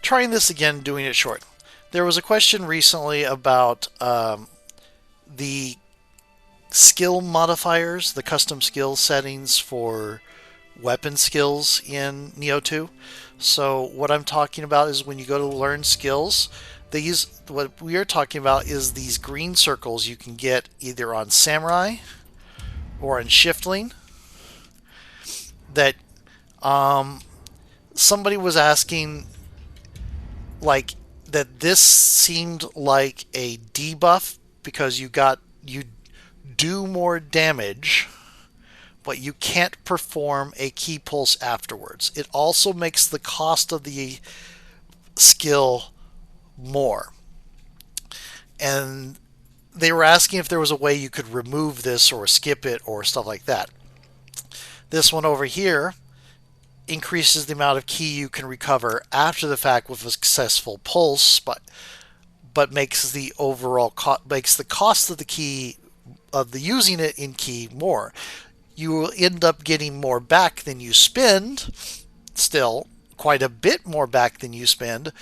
trying this again, doing it short. There was a question recently about the skill modifiers, the custom skill settings for weapon skills in Nioh 2. So what I'm talking about is when you go to learn skills, what we are talking about is these green circles you can get either on Samurai or on Shiftling that somebody was asking like that this seemed like a debuff because you do more damage, but you can't perform a key pulse afterwards. It also makes the cost of the skill more. And they were asking if there was a way you could remove this or skip it or stuff like that. This one over here increases the amount of ki you can recover after the fact with a successful pulse, but makes the overall makes the cost of the ki of the using it in ki more. You will end up getting more back than you spend, still quite a bit more back than you spend,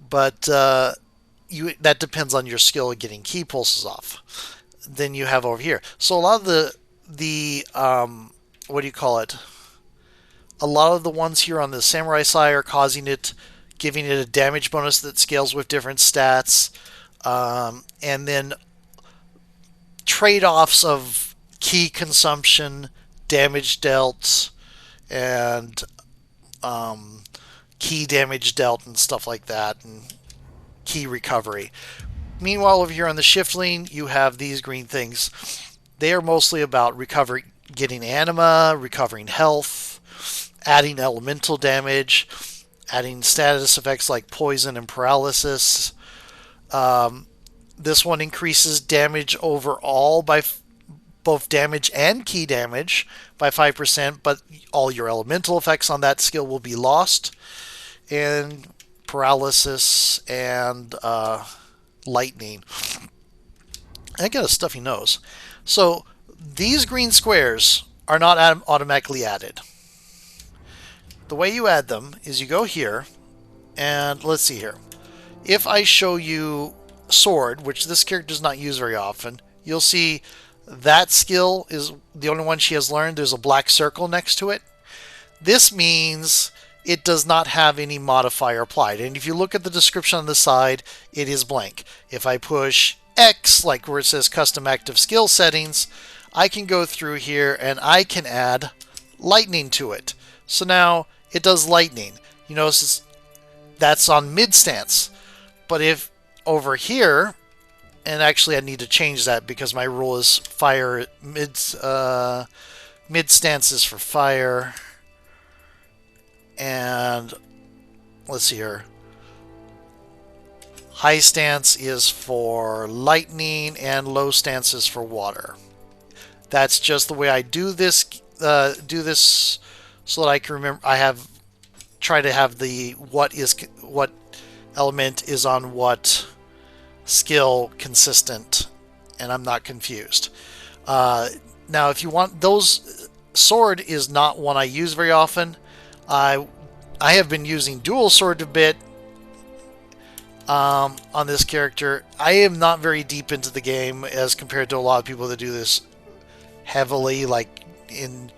but that depends on your skill at getting ki pulses off. Then you have over here. So a lot of the what do you call it? A lot of the ones here on the Samurai side are giving it a damage bonus that scales with different stats, and then trade-offs of ki consumption, damage dealt, and ki damage dealt and stuff like that, and ki recovery. Meanwhile, over here on the Shiftling, you have these green things. They are mostly about getting anima, recovering health, adding elemental damage, adding status effects like poison and paralysis. This one increases damage overall by both damage and ki damage by 5%, but all your elemental effects on that skill will be lost. And paralysis and lightning. I got a stuffy nose. So these green squares are not automatically added. The way you add them is you go here, and let's see here. If I show you sword, which this character does not use very often, you'll see that skill is the only one she has learned. There's a black circle next to it. This means it does not have any modifier applied. And if you look at the description on the side, it is blank. If I push X, like where it says custom active skill settings, I can go through here and I can add lightning to it. So now it does lightning. You notice that's on mid stance. But if over here, and actually I need to change that because my rule is fire mid stance is for fire, and let's see here, high stance is for lightning and low stance is for water. That's just the way I do this. So that I can remember. Try to have the what element is on what skill consistent, and I'm not confused. Now, if you want those, sword is not one I use very often. I have been using dual sword a bit on this character. I am not very deep into the game as compared to a lot of people that do this heavily, like in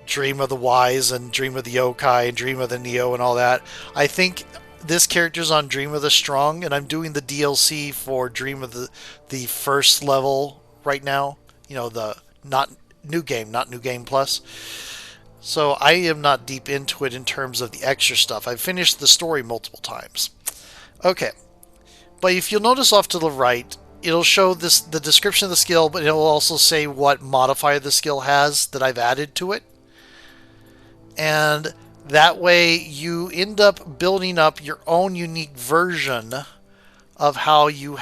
Dream of the Wise and Dream of the Yokai and Dream of the Nioh and all that. I think this character's on Dream of the Strong, and I'm doing the DLC for Dream of the first level right now. You know, the not new game plus. So I am not deep into it in terms of the extra stuff. I've finished the story multiple times. Okay, but if you'll notice off to the right, it'll show the description of the skill, but it'll also say what modifier the skill has that I've added to it. And that way you end up building up your own unique version of how you're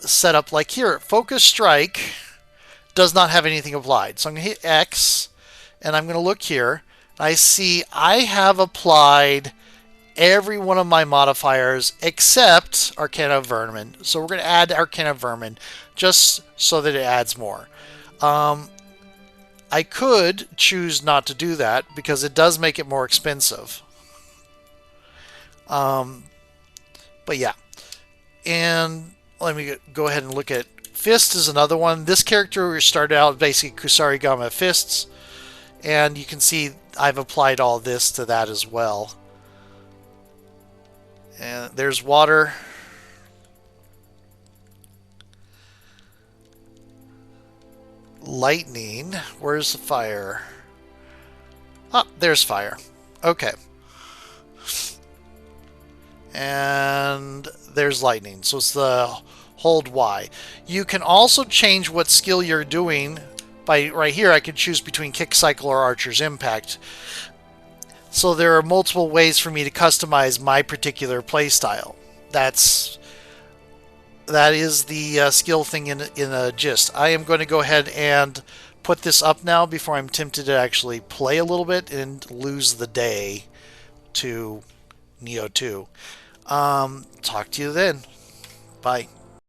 set up. Like here, Focus Strike does not have anything applied. So I'm going to hit X, and I'm going to look here. I see I have applied every one of my modifiers except Arcana Vermin. So we're going to add Arcana Vermin just so that it adds more. I could choose not to do that because it does make it more expensive. Um, but yeah, and let me go ahead and look at Fist is another one. This character started out basically Kusarigama Fists, and you can see I've applied all this to that as well. And there's water. Lightning. Where's the fire? Ah, there's fire. Okay. And there's lightning. So it's the hold Y. You can also change what skill you're doing by right here. I could choose between Kick Cycle or Archer's Impact. So there are multiple ways for me to customize my particular playstyle. That is the skill thing in a gist. I am going to go ahead and put this up now before I'm tempted to actually play a little bit and lose the day to Nioh 2. Talk to you then. Bye.